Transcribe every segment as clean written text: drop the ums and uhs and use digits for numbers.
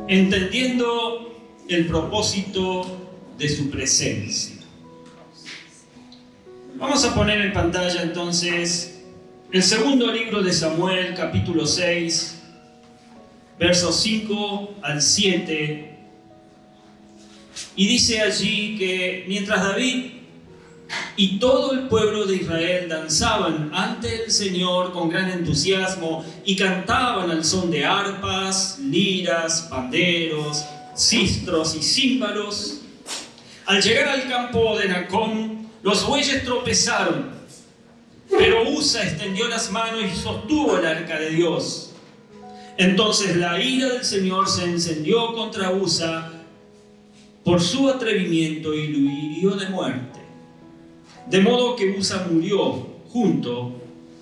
entendiendo el propósito de su presencia. Vamos a poner en pantalla entonces el segundo libro de Samuel, capítulo 6, versos 5 al 7. Y dice allí que mientras David y todo el pueblo de Israel danzaban ante el Señor con gran entusiasmo y cantaban al son de arpas, liras, panderos, sistros y címbalos, al llegar al campo de Nacón, los bueyes tropezaron, pero Usa extendió las manos y sostuvo el arca de Dios. Entonces la ira del Señor se encendió contra Usa por su atrevimiento y lo hirió de muerte. De modo que Usa murió junto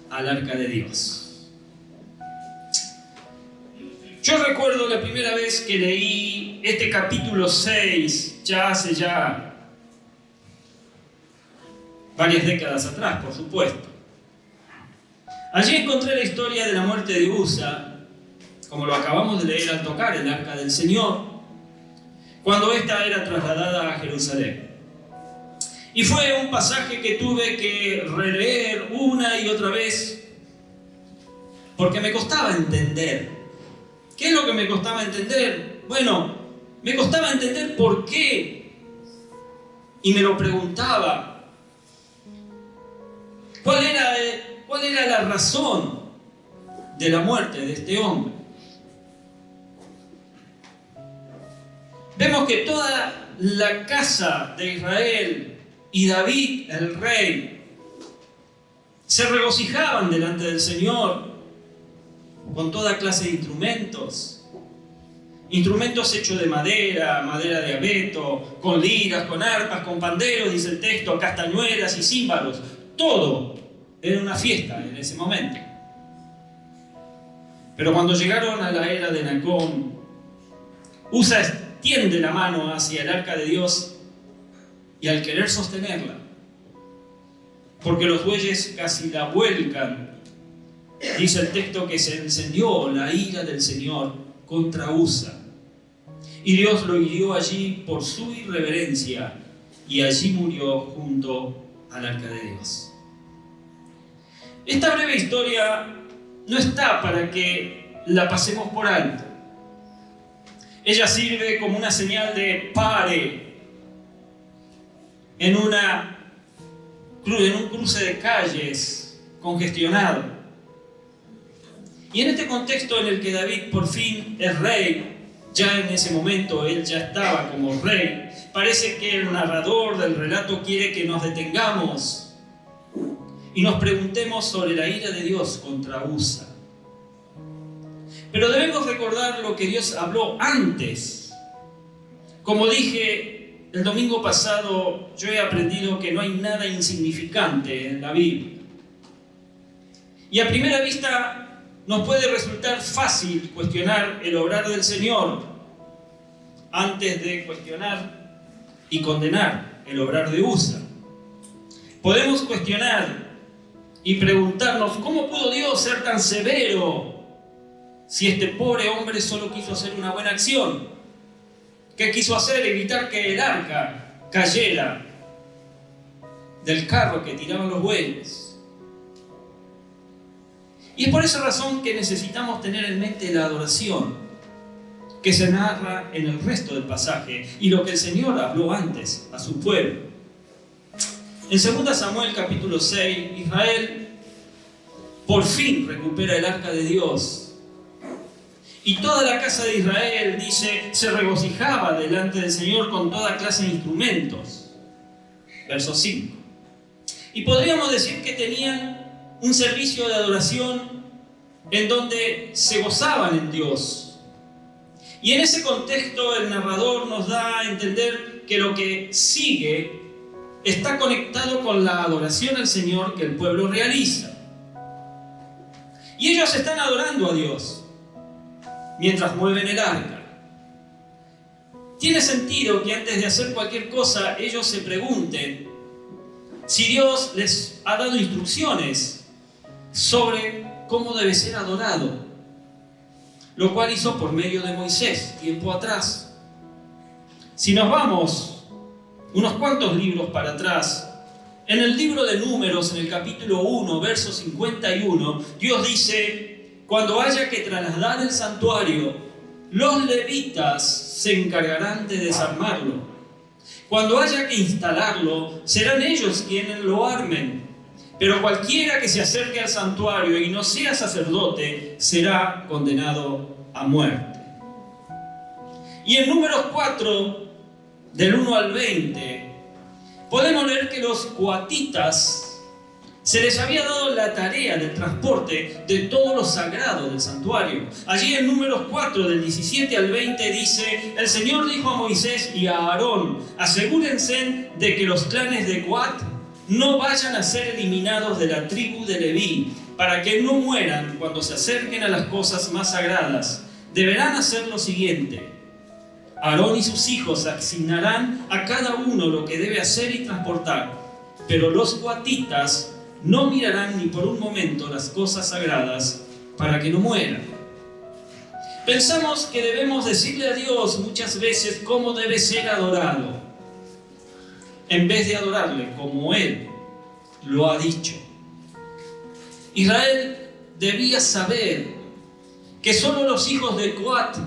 al arca de Dios. Yo recuerdo la primera vez que leí este capítulo 6, hace varias décadas atrás, por supuesto. Allí encontré la historia de la muerte de Usa, como lo acabamos de leer al tocar el arca del Señor, cuando ésta era trasladada a Jerusalén. Y fue un pasaje que tuve que releer una y otra vez, porque me costaba entender. ¿Qué es lo que me costaba entender? Bueno, me costaba entender por qué. Y me lo preguntaba. ¿Cuál era la razón de la muerte de este hombre? Vemos que toda la casa de Israel y David, el rey, se regocijaban delante del Señor con toda clase de instrumentos. Instrumentos hechos de madera, madera de abeto, con liras, con arpas, con panderos, dice el texto, castañuelas y címbalos. Todo era una fiesta en ese momento. Pero cuando llegaron a la era de Nacón, Usa extiende la mano hacia el arca de Dios y al querer sostenerla, porque los bueyes casi la vuelcan, dice el texto que se encendió la ira del Señor contra Usa. Y Dios lo hirió allí por su irreverencia y allí murió junto al arca de Dios. Esta breve historia no está para que la pasemos por alto. Ella sirve como una señal de pare en un cruce de calles congestionado. Y en este contexto en el que David por fin es rey, ya en ese momento él ya estaba como rey, parece que el narrador del relato quiere que nos detengamos y nos preguntemos sobre la ira de Dios contra Usa. Pero debemos recordar lo que Dios habló antes. Como dije el domingo pasado, yo he aprendido que no hay nada insignificante en la Biblia. Y a primera vista nos puede resultar fácil cuestionar el obrar del Señor antes de cuestionar y condenar el obrar de Usa. Podemos cuestionar y preguntarnos, ¿cómo pudo Dios ser tan severo si este pobre hombre solo quiso hacer una buena acción? ¿Qué quiso hacer? Evitar que el arca cayera del carro que tiraban los bueyes. Y es por esa razón que necesitamos tener en mente la adoración que se narra en el resto del pasaje y lo que el Señor habló antes a su pueblo. En 2 Samuel capítulo 6, Israel por fin recupera el arca de Dios. Y toda la casa de Israel, dice, se regocijaba delante del Señor con toda clase de instrumentos. Verso 5. Y podríamos decir que tenían un servicio de adoración en donde se gozaban en Dios. Y en ese contexto el narrador nos da a entender que lo que sigue está conectado con la adoración al Señor que el pueblo realiza. Y ellos están adorando a Dios mientras mueven el arca. Tiene sentido que antes de hacer cualquier cosa ellos se pregunten si Dios les ha dado instrucciones sobre cómo debe ser adorado. lo cual hizo por medio de Moisés, tiempo atrás. Si nos vamos unos cuantos libros para atrás, en el libro de Números, en el capítulo 1, verso 51, Dios dice: cuando haya que trasladar el santuario, los levitas se encargarán de desarmarlo. Cuando haya que instalarlo, serán ellos quienes lo armen. Pero cualquiera que se acerque al santuario y no sea sacerdote, será condenado a muerte. Y en Números 4, del 1 al 20, podemos leer que los coatitas se les había dado la tarea del transporte de todo lo sagrado del santuario. Allí en Números 4, del 17 al 20, dice: el Señor dijo a Moisés y a Aarón: asegúrense de que los clanes de Coat no vayan a ser eliminados de la tribu de Leví, para que no mueran cuando se acerquen a las cosas más sagradas. Deberán hacer lo siguiente: Aarón y sus hijos asignarán a cada uno lo que debe hacer y transportar, pero los coatitas no mirarán ni por un momento las cosas sagradas para que no mueran. Pensamos que debemos decirle a Dios muchas veces cómo debe ser adorado, en vez de adorarle como Él lo ha dicho. Israel debía saber que solo los hijos de Coat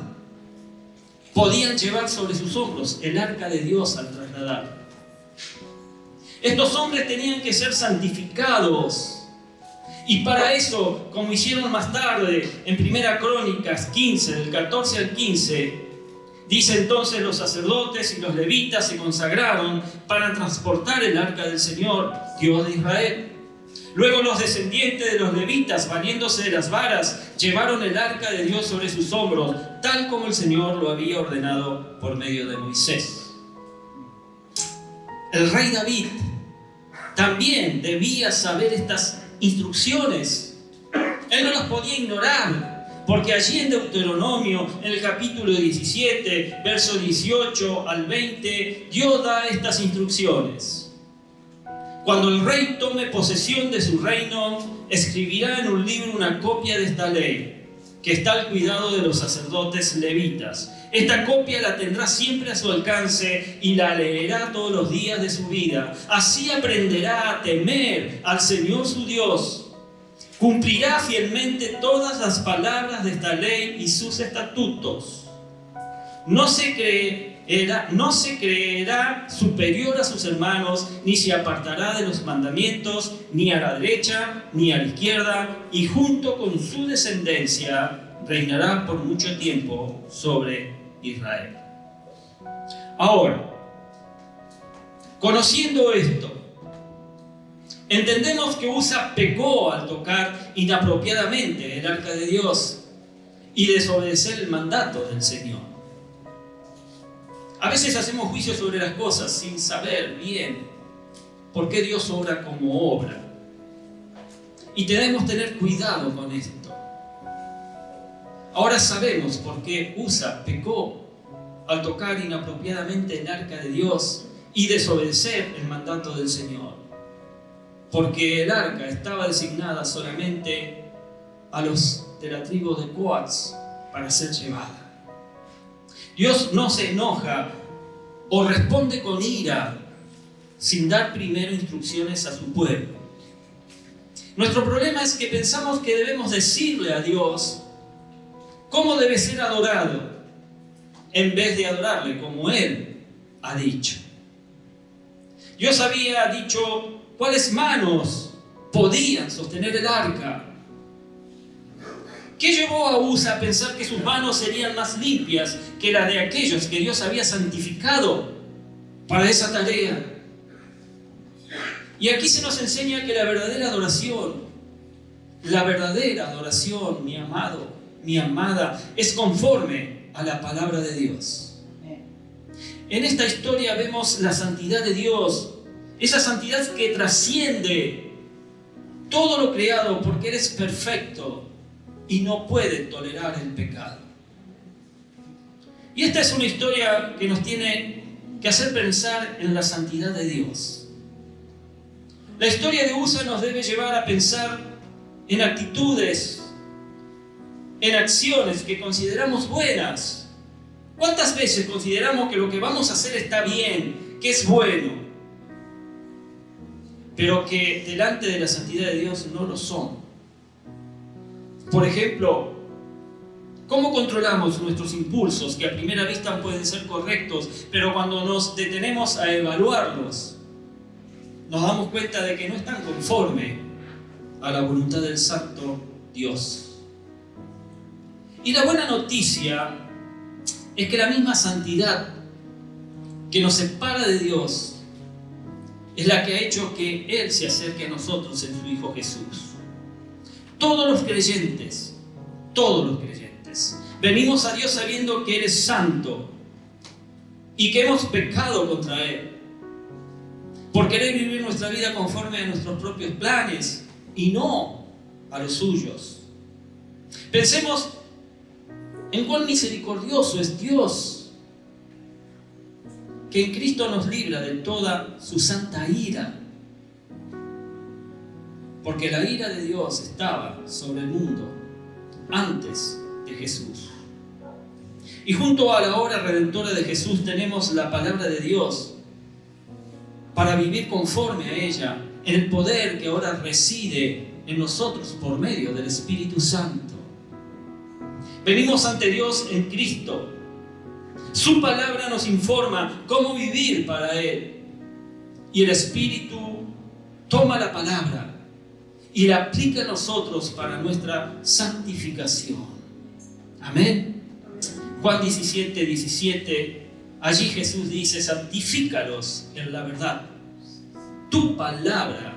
podían llevar sobre sus hombros el arca de Dios al trasladar. Estos hombres tenían que ser santificados. Y para eso, como hicieron más tarde en 1 Crónicas 15, del 14 al 15, dice: entonces los sacerdotes y los levitas se consagraron para transportar el arca del Señor, Dios de Israel. Luego los descendientes de los levitas, valiéndose de las varas, llevaron el arca de Dios sobre sus hombros, tal como el Señor lo había ordenado por medio de Moisés. El rey David también debía saber estas instrucciones. Él no las podía ignorar, porque allí en Deuteronomio, en el capítulo 17, verso 18 al 20, Dios da estas instrucciones. Cuando el rey tome posesión de su reino, escribirá en un libro una copia de esta ley, que está al cuidado de los sacerdotes levitas. Esta copia la tendrá siempre a su alcance y la leerá todos los días de su vida. Así aprenderá a temer al Señor su Dios. Cumplirá fielmente todas las palabras de esta ley y sus estatutos. No se creerá superior a sus hermanos, ni se apartará de los mandamientos, ni a la derecha, ni a la izquierda, y junto con su descendencia reinará por mucho tiempo sobre Israel. Ahora, conociendo esto, entendemos que Usa pecó al tocar inapropiadamente el arca de Dios y desobedecer el mandato del Señor. A veces hacemos juicios sobre las cosas sin saber bien por qué Dios obra como obra. Y debemos tener cuidado con esto. Ahora sabemos por qué Usa pecó al tocar inapropiadamente el arca de Dios y desobedecer el mandato del Señor. Porque el arca estaba designada solamente a los de la tribu de Coat para ser llevada. Dios no se enoja o responde con ira sin dar primero instrucciones a su pueblo. Nuestro problema es que pensamos que debemos decirle a Dios cómo debe ser adorado, en vez de adorarle como Él ha dicho. Dios había dicho cuáles manos podían sostener el arca. ¿Qué llevó a Usa a pensar que sus manos serían más limpias que las de aquellos que Dios había santificado para esa tarea? Y aquí se nos enseña que la verdadera adoración, mi amado, mi amada, es conforme a la palabra de Dios. En esta historia vemos la santidad de Dios, esa santidad que trasciende todo lo creado, porque Él es perfecto y no puede tolerar el pecado. Y esta es una historia que nos tiene que hacer pensar en la santidad de Dios. La historia de Usa nos debe llevar a pensar en actitudes en acciones que consideramos buenas. ¿Cuántas veces consideramos que lo que vamos a hacer está bien, que es bueno, pero que delante de la santidad de Dios no lo son? Por ejemplo, ¿cómo controlamos nuestros impulsos que a primera vista pueden ser correctos, pero cuando nos detenemos a evaluarlos, nos damos cuenta de que no están conforme a la voluntad del Santo Dios? Y la buena noticia es que la misma santidad que nos separa de Dios es la que ha hecho que Él se acerque a nosotros en su Hijo Jesús. Todos los creyentes, venimos a Dios sabiendo que Él es santo y que hemos pecado contra Él por querer vivir nuestra vida conforme a nuestros propios planes y no a los suyos. Pensemos en cuán misericordioso es Dios, que en Cristo nos libra de toda su santa ira, porque la ira de Dios estaba sobre el mundo antes de Jesús. Y junto a la obra redentora de Jesús tenemos la palabra de Dios para vivir conforme a ella, en el poder que ahora reside en nosotros por medio del Espíritu Santo. Venimos ante Dios en Cristo. Su palabra nos informa cómo vivir para Él. Y el Espíritu toma la palabra y la aplica a nosotros para nuestra santificación. Amén. Juan 17:17, allí Jesús dice: santifícalos en la verdad. Tu palabra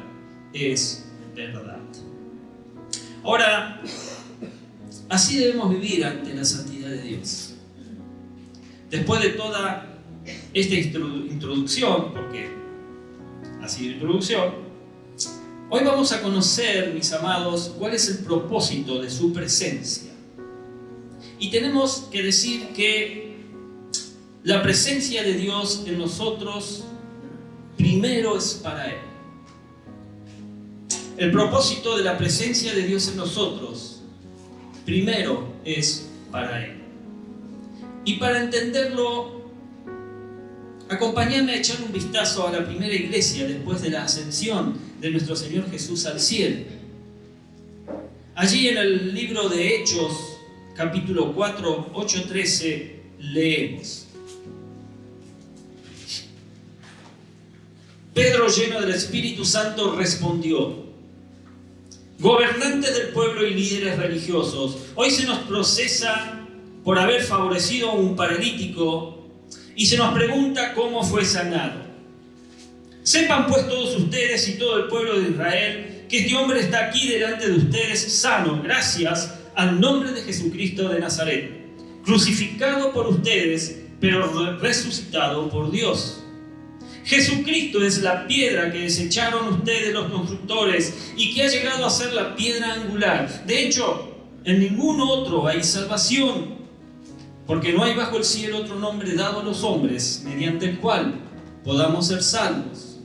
es verdad. Ahora, así debemos vivir ante la santidad de Dios. Después de toda esta introducción, porque ha sido introducción, hoy vamos a conocer, mis amados, cuál es el propósito de su presencia. Y tenemos que decir que la presencia de Dios en nosotros primero es para Él. El propósito de la presencia de Dios en nosotros primero es para Él. Y para entenderlo, acompáñame a echar un vistazo a la primera iglesia después de la ascensión de nuestro Señor Jesús al cielo. Allí en el libro de Hechos, capítulo 4, 8-13, leemos: Pedro, lleno del Espíritu Santo, respondió: gobernantes del pueblo y líderes religiosos, hoy se nos procesa por haber favorecido a un paralítico y se nos pregunta cómo fue sanado. Sepan pues todos ustedes y todo el pueblo de Israel que este hombre está aquí delante de ustedes sano, gracias al nombre de Jesucristo de Nazaret, crucificado por ustedes, pero resucitado por Dios. Jesucristo es la piedra que desecharon ustedes los constructores y que ha llegado a ser la piedra angular. De hecho, en ningún otro hay salvación, porque no hay bajo el cielo otro nombre dado a los hombres mediante el cual podamos ser salvos.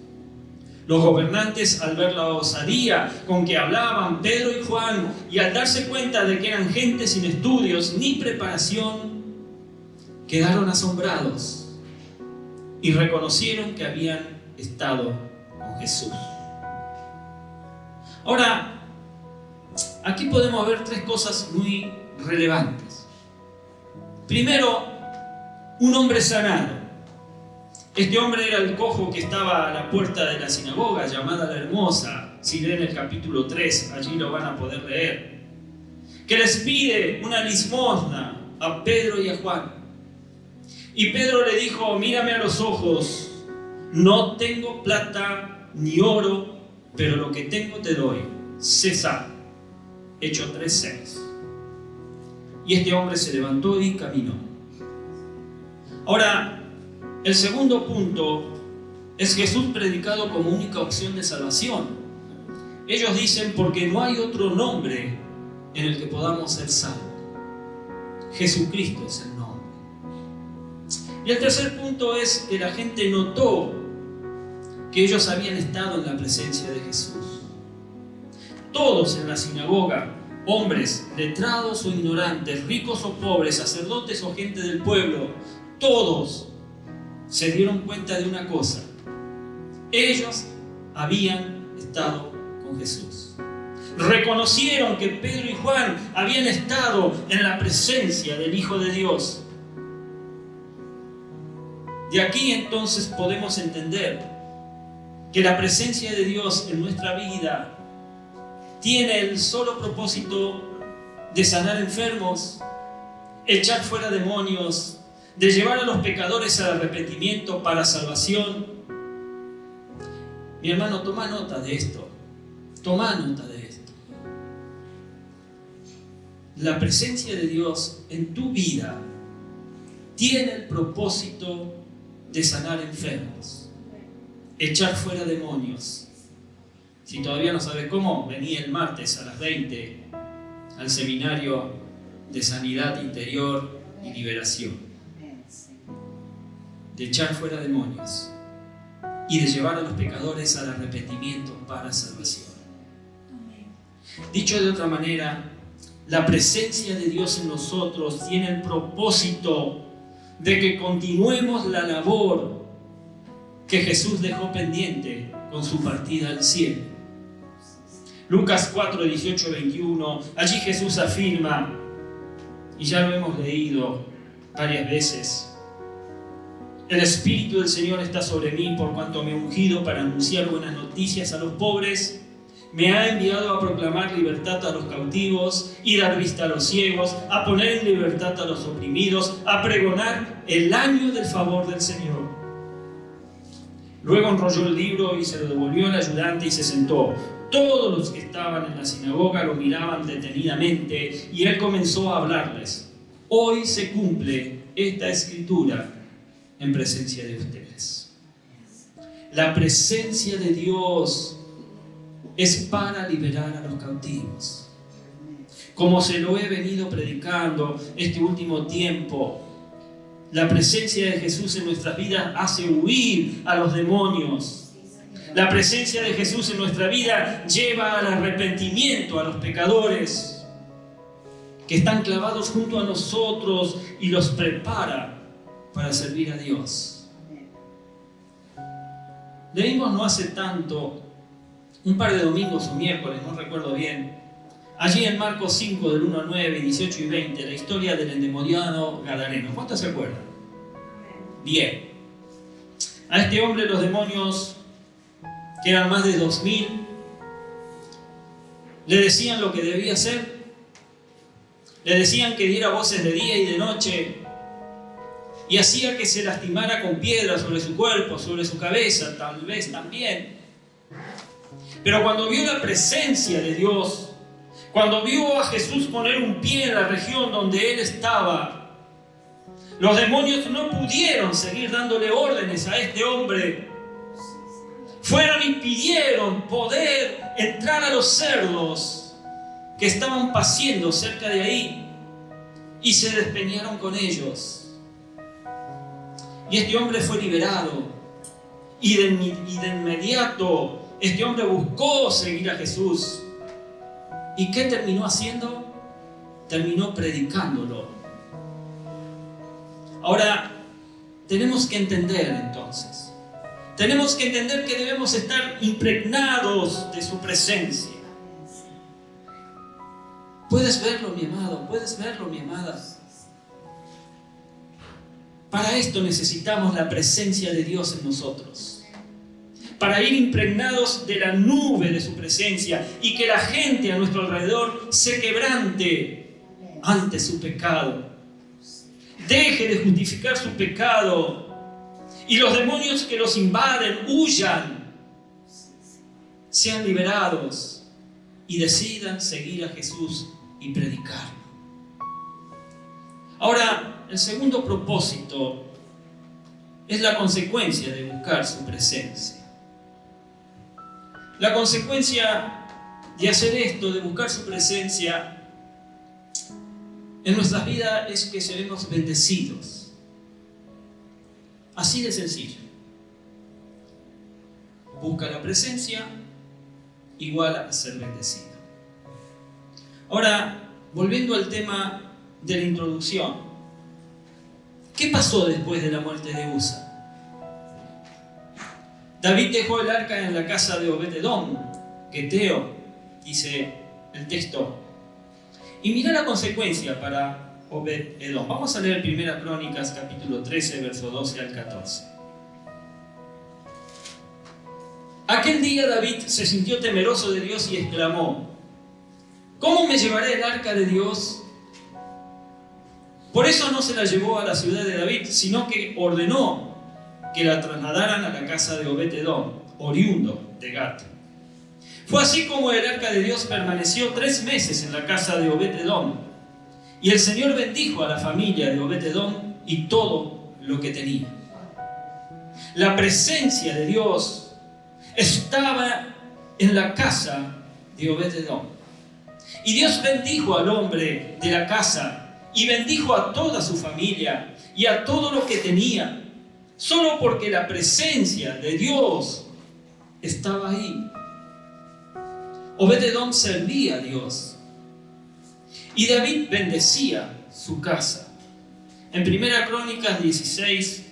Los gobernantes, al ver la osadía con que hablaban Pedro y Juan y al darse cuenta de que eran gente sin estudios ni preparación, quedaron asombrados y reconocieron que habían estado con Jesús. Ahora, aquí podemos ver tres cosas muy relevantes. Primero, un hombre sanado. Este hombre era el cojo que estaba a la puerta de la sinagoga llamada La Hermosa. Si leen el capítulo 3, allí lo van a poder leer. Que les pide una limosna a Pedro y a Juan. Y Pedro le dijo: mírame a los ojos, no tengo plata ni oro, pero lo que tengo te doy. Sé sano. Hechos 3:6. Y este hombre se levantó y caminó. Ahora, el segundo punto es Jesús predicado como única opción de salvación. Ellos dicen: porque no hay otro nombre en el que podamos ser salvos. Jesucristo es el nombre. Y el tercer punto es que la gente notó que ellos habían estado en la presencia de Jesús. Todos en la sinagoga hombres, letrados o ignorantes, ricos o pobres, sacerdotes o gente del pueblo, todos se dieron cuenta de una cosa: ellos habían estado con Jesús. Reconocieron que Pedro y Juan habían estado en la presencia del Hijo de Dios. De aquí entonces podemos entender que la presencia de Dios en nuestra vida tiene el solo propósito de sanar enfermos, echar fuera demonios, de llevar a los pecadores al arrepentimiento para salvación. Mi hermano, toma nota de esto. Toma nota de esto. La presencia de Dios en tu vida tiene el propósito de sanar enfermos, echar fuera demonios. Si todavía no sabes cómo, vení el martes a las 20 al seminario de sanidad interior y liberación. De echar fuera demonios y de llevar a los pecadores al arrepentimiento para salvación. Dicho de otra manera, la presencia de Dios en nosotros tiene el propósito de que continuemos la labor que Jesús dejó pendiente con su partida al cielo. Lucas 4, 18, 21, allí Jesús afirma, y ya lo hemos leído varias veces: el Espíritu del Señor está sobre mí por cuanto me ha ungido para anunciar buenas noticias a los pobres, me ha enviado a proclamar libertad a los cautivos y dar vista a los ciegos, a poner en libertad a los oprimidos, a pregonar el año del favor del Señor. Luego enrolló el libro y se lo devolvió al ayudante y se sentó. Todos los que estaban en la sinagoga lo miraban detenidamente y él comenzó a hablarles: hoy se cumple esta escritura en presencia de ustedes. La presencia de Dios es para liberar a los cautivos. Como se lo he venido predicando este último tiempo, la presencia de Jesús en nuestras vidas hace huir a los demonios. La presencia de Jesús en nuestra vida lleva al arrepentimiento a los pecadores que están clavados junto a nosotros y los prepara para servir a Dios. Leímos no hace tanto, un par de domingos o miércoles, no recuerdo bien, allí en Marcos 5 del 1 al 9, 18 y 20, la historia del endemoniado gadareno. ¿Cuántos se acuerdan? Bien. A este hombre los demonios, que eran más de 2000, le decían lo que debía hacer. Le decían que diera voces de día y de noche, y hacía que se lastimara con piedras sobre su cuerpo, sobre su cabeza, tal vez también. Pero cuando vio la presencia de Dios, cuando vio a Jesús poner un pie en la región donde él estaba, los demonios no pudieron seguir dándole órdenes a este hombre. Fueron y pidieron poder entrar a los cerdos que estaban paciendo cerca de ahí y se despeñaron con ellos. Y este hombre fue liberado y de inmediato este hombre buscó seguir a Jesús. ¿Y qué terminó haciendo? Terminó predicándolo. Ahora, tenemos que entender entonces. Tenemos que entender que debemos estar impregnados de su presencia. ¿Puedes verlo, mi amado? ¿Puedes verlo, mi amada? Para esto necesitamos la presencia de Dios en nosotros. Para ir impregnados de la nube de su presencia y que la gente a nuestro alrededor se quebrante ante su pecado. Deje de justificar su pecado y los demonios que los invaden huyan, sean liberados y decidan seguir a Jesús y predicarlo. Ahora, el segundo propósito es la consecuencia de buscar su presencia. La consecuencia de hacer esto, de buscar su presencia en nuestras vidas, es que seremos bendecidos. Así de sencillo. Busca la presencia igual a ser bendecido. Ahora, volviendo al tema de la introducción, ¿qué pasó después de la muerte de Usa? David dejó el arca en la casa de Obed-Edom, geteo, dice el texto. Y mira la consecuencia para Obed-Edom. Vamos a leer 1 Crónicas, capítulo 13, verso 12 al 14. Aquel día David se sintió temeroso de Dios y exclamó: ¿cómo me llevaré el arca de Dios? Por eso no se la llevó a la ciudad de David, sino que ordenó que la trasladaran a la casa de Obed-Edom, oriundo de Gat. Fue así como el arca de Dios permaneció 3 meses en la casa de Obed-Edom. Y el Señor bendijo a la familia de Obed-Edom y todo lo que tenía. La presencia de Dios estaba en la casa de Obed-Edom. Y Dios bendijo al hombre de la casa y bendijo a toda su familia y a todo lo que tenía, solo porque la presencia de Dios estaba ahí. Obed-Edom servía a Dios y David bendecía su casa. En 1 Crónicas 16,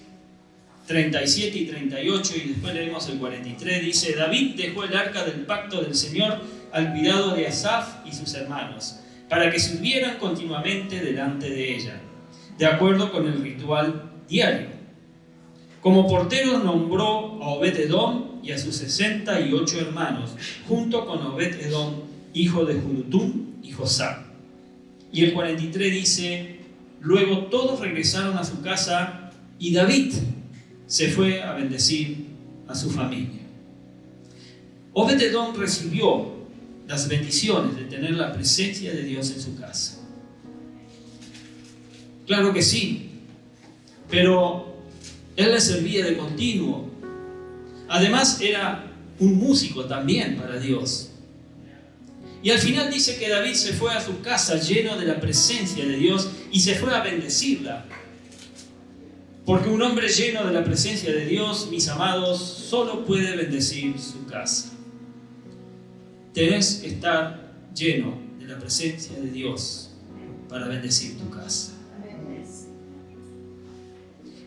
37 y 38, y después leemos el 43, dice: David dejó el arca del pacto del Señor al cuidado de Asaf y sus hermanos, para que sirvieran continuamente delante de ella, de acuerdo con el ritual diario. Como porteros nombró a Obed-Edom y a sus 68 hermanos, junto con Obed-Edom, hijo de Jedutum y Josam. Y el 43 dice: luego todos regresaron a su casa y David se fue a bendecir a su familia. Obed-Edom recibió las bendiciones de tener la presencia de Dios en su casa. Claro que sí, pero él le servía de continuo. Además era un músico también para Dios. Y al final dice que David se fue a su casa lleno de la presencia de Dios y se fue a bendecirla. Porque un hombre lleno de la presencia de Dios, mis amados, solo puede bendecir su casa. Tenés que estar lleno de la presencia de Dios para bendecir tu casa.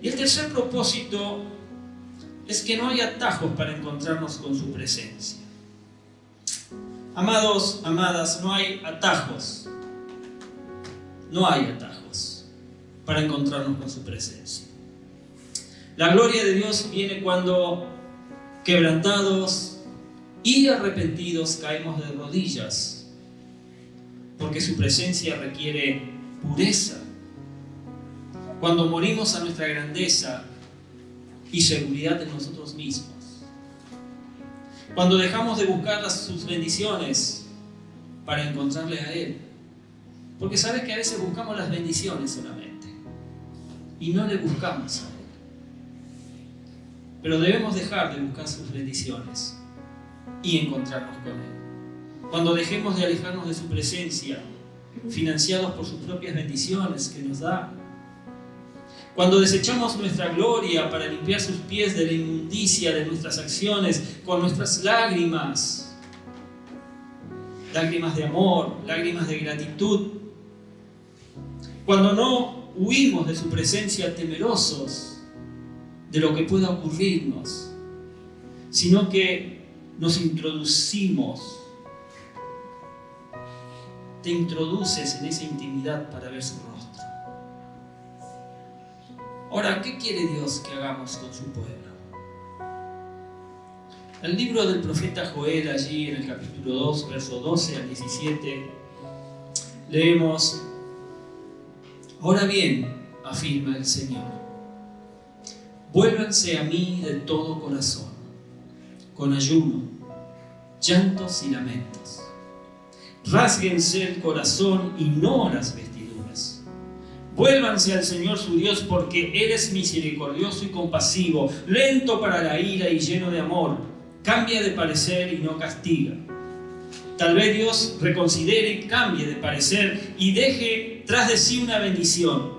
Y el tercer propósito es que no hay atajos para encontrarnos con su presencia. Amados, amadas, no hay atajos. No hay atajos para encontrarnos con su presencia. La gloria de Dios viene cuando, quebrantados y arrepentidos, caemos de rodillas, porque su presencia requiere pureza. Cuando morimos a nuestra grandeza y seguridad en nosotros mismos. Cuando dejamos de buscar sus bendiciones para encontrarle a Él. Porque sabes que a veces buscamos las bendiciones solamente y no le buscamos a Él. Pero debemos dejar de buscar sus bendiciones y encontrarnos con Él. Cuando dejemos de alejarnos de su presencia, financiados por sus propias bendiciones que nos da. Cuando desechamos nuestra gloria para limpiar sus pies de la inmundicia de nuestras acciones con nuestras lágrimas. Lágrimas de amor, lágrimas de gratitud. Cuando no huimos de su presencia temerosos de lo que pueda ocurrirnos, sino que nos introducimos. Te introduces en esa intimidad para ver su rostro. Ahora, ¿qué quiere Dios que hagamos con su pueblo? El libro del profeta Joel, allí en el capítulo 2, verso 12 al 17, leemos: ahora bien, afirma el Señor, vuélvanse a mí de todo corazón, con ayuno, llantos y lamentos. Rásguense el corazón y no las vestiduras. Vuélvanse al Señor su Dios, porque Él es misericordioso y compasivo, lento para la ira y lleno de amor. Cambia de parecer y no castiga. Tal vez Dios reconsidere y cambie de parecer y deje tras de sí una bendición.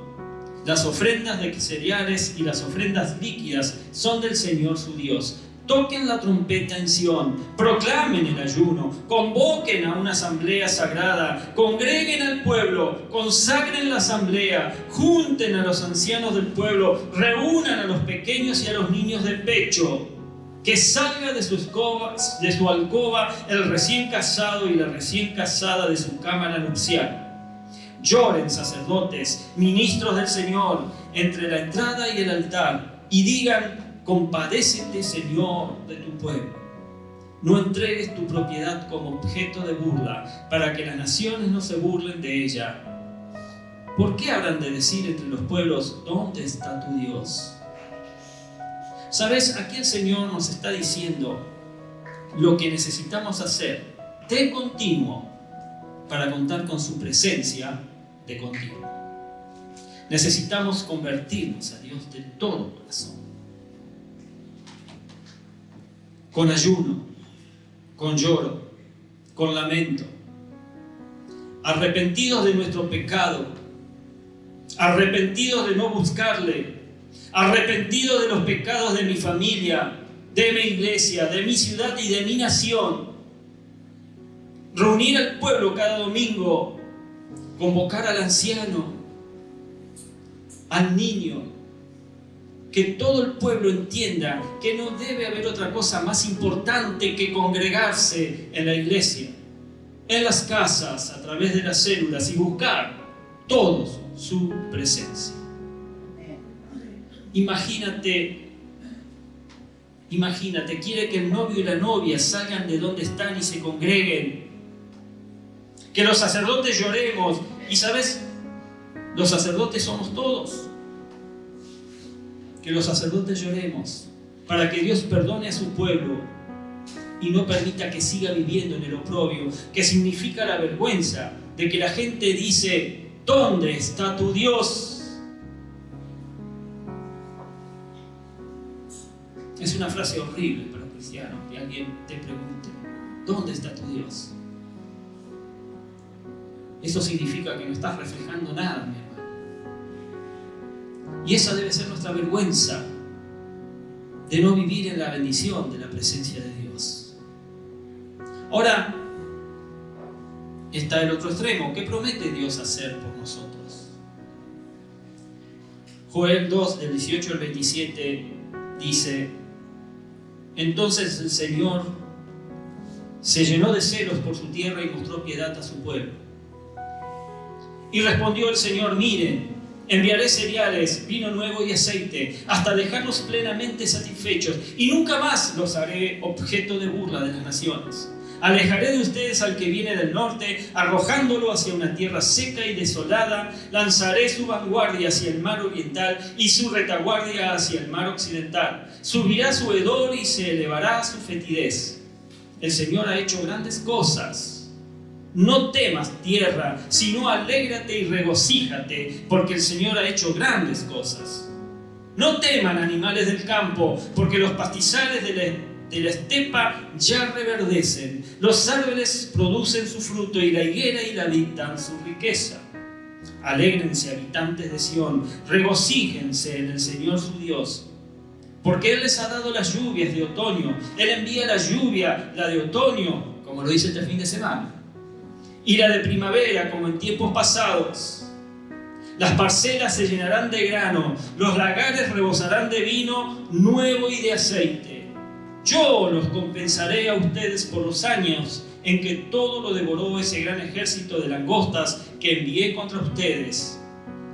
Las ofrendas de cereales y las ofrendas líquidas son del Señor su Dios. Toquen la trompeta en Sión, proclamen el ayuno, convoquen a una asamblea sagrada, congreguen al pueblo, consagren la asamblea, junten a los ancianos del pueblo, reúnan a los pequeños y a los niños de pecho. Que salga de su alcoba el recién casado y la recién casada de su cámara nupcial. Lloren sacerdotes, ministros del Señor, entre la entrada y el altar, y digan: compadécete, Señor, de tu pueblo. No entregues tu propiedad como objeto de burla, para que las naciones no se burlen de ella. ¿Por qué habrán de decir entre los pueblos: ¿dónde está tu Dios? ¿Sabes? Aquí el Señor nos está diciendo lo que necesitamos hacer de continuo para contar con su presencia de continuo. Necesitamos convertirnos a Dios de todo corazón. Con ayuno, con lloro, con lamento, arrepentidos de nuestro pecado, arrepentidos de no buscarle, arrepentidos de los pecados de mi familia, de mi iglesia, de mi ciudad y de mi nación. Reunir al pueblo cada domingo, convocar al anciano, al niño, que todo el pueblo entienda que no debe haber otra cosa más importante que congregarse en la iglesia, en las casas, a través de las células, y buscar todos su presencia. Imagínate, quiere que el novio y la novia salgan de donde están y se congreguen. Que los sacerdotes lloremos. Y ¿sabes? Los sacerdotes somos todos. Que los sacerdotes lloremos para que Dios perdone a su pueblo y no permita que siga viviendo en el oprobio, que significa la vergüenza de que la gente dice: ¿dónde está tu Dios? Es una frase horrible para un cristiano que alguien te pregunte: ¿dónde está tu Dios? Eso significa que no estás reflejando nada, mi hermano. Y esa debe ser nuestra vergüenza de no vivir en la bendición de la presencia de Dios. Ahora está el otro extremo. ¿Qué promete Dios hacer por nosotros? Joel 2, del 18 al 27, dice: entonces el Señor se llenó de celos por su tierra y mostró piedad a su pueblo. Y respondió el Señor: miren, enviaré cereales, vino nuevo y aceite, hasta dejarlos plenamente satisfechos, y nunca más los haré objeto de burla de las naciones. Alejaré de ustedes al que viene del norte, arrojándolo hacia una tierra seca y desolada. Lanzaré su vanguardia hacia el mar oriental y su retaguardia hacia el mar occidental. Subirá su hedor y se elevará su fetidez. El Señor ha hecho grandes cosas. No temas, tierra, sino alégrate y regocíjate, porque el Señor ha hecho grandes cosas. No teman, animales del campo, porque los pastizales de la estepa ya reverdecen. Los árboles producen su fruto, y la higuera y la vid dan su riqueza. Alégrense, habitantes de Sión, regocíjense en el Señor su Dios, porque Él les ha dado las lluvias de otoño. Él envía la lluvia, la de otoño, como lo dice este fin de semana, y la de primavera, como en tiempos pasados. Las parcelas se llenarán de grano, los lagares rebosarán de vino nuevo y de aceite. Yo los compensaré a ustedes por los años en que todo lo devoró ese gran ejército de langostas que envié contra ustedes,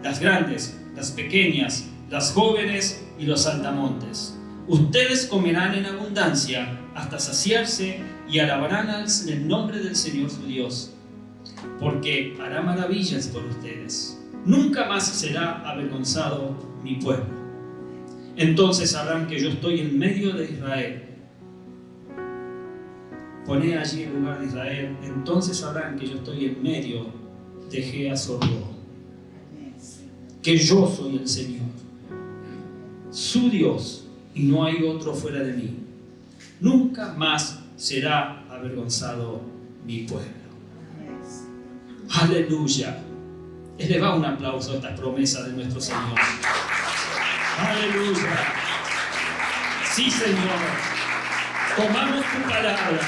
las grandes, las pequeñas, las jóvenes y los saltamontes. Ustedes comerán en abundancia hasta saciarse y alabarán el nombre del Señor su Dios, porque hará maravillas por ustedes. Nunca más será avergonzado mi pueblo. Entonces sabrán que yo estoy en medio de Israel. Poné allí el lugar de Israel. Entonces sabrán que yo estoy en medio de Jeasorbo, que yo soy el Señor, su Dios, y no hay otro fuera de mí. Nunca más será avergonzado mi pueblo. Aleluya. Eleva un aplauso a estas promesas de nuestro Señor. Aleluya. Sí, Señor. Tomamos tu palabra.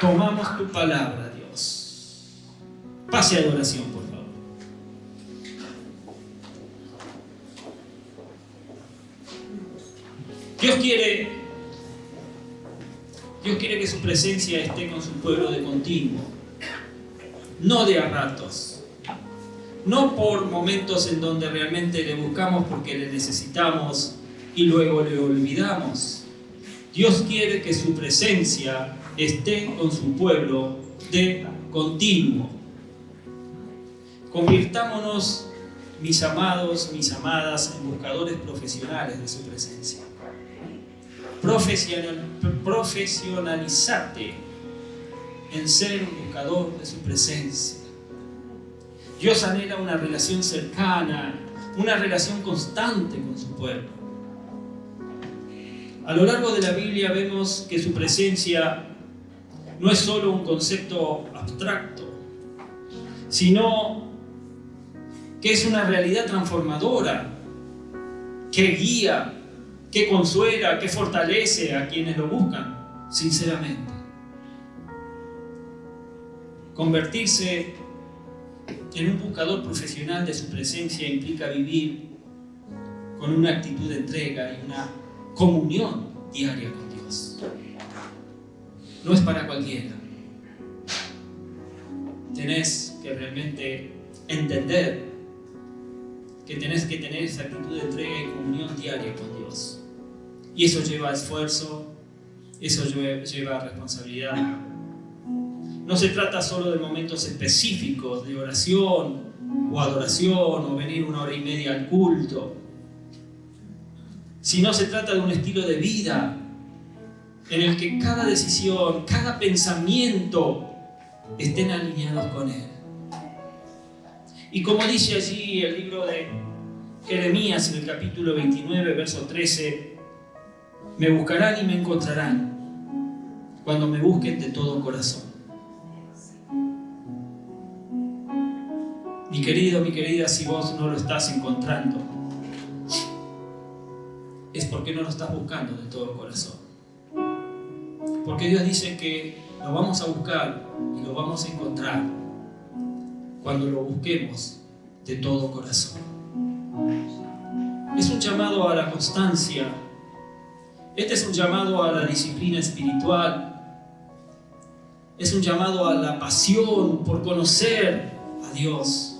Tomamos tu palabra, Dios. Pase a adoración, por favor. Dios quiere que su presencia esté con su pueblo de continuo, no de a ratos, no por momentos en donde realmente le buscamos porque le necesitamos y luego le olvidamos. Dios quiere que su presencia esté con su pueblo de continuo. Convirtámonos, mis amados, mis amadas, en buscadores profesionales de su presencia. Profesionalizate en ser un buscador de su presencia. Dios anhela una relación cercana, una relación constante con su pueblo. A lo largo de la Biblia vemos que su presencia no es solo un concepto abstracto, sino que es una realidad transformadora que guía, que consuela, que fortalece a quienes lo buscan, sinceramente. Convertirse en un buscador profesional de su presencia implica vivir con una actitud de entrega y una comunión diaria con Dios. No es para cualquiera. Tenés que realmente entender que tenés que tener esa actitud de entrega y comunión diaria con Dios. Y eso lleva esfuerzo, eso lleva responsabilidad. No se trata solo de momentos específicos de oración o adoración o venir 1 hora y media al culto, sino se trata de un estilo de vida en el que cada decisión, cada pensamiento estén alineados con Él. Y como dice allí el libro de Jeremías en el capítulo 29, verso 13, me buscarán y me encontrarán cuando me busquen de todo corazón. Mi querido, mi querida, si vos no lo estás encontrando, es porque no lo estás buscando de todo corazón. Porque Dios dice que lo vamos a buscar y lo vamos a encontrar cuando lo busquemos de todo corazón. Es un llamado a la constancia. Este es un llamado a la disciplina espiritual. Es un llamado a la pasión por conocer a Dios,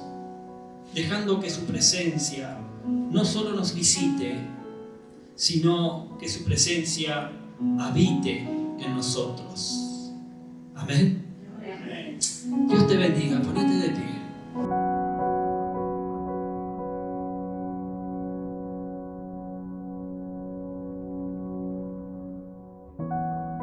dejando que su presencia no solo nos visite, sino que su presencia habite en nosotros. Amén. Dios te bendiga. Ponete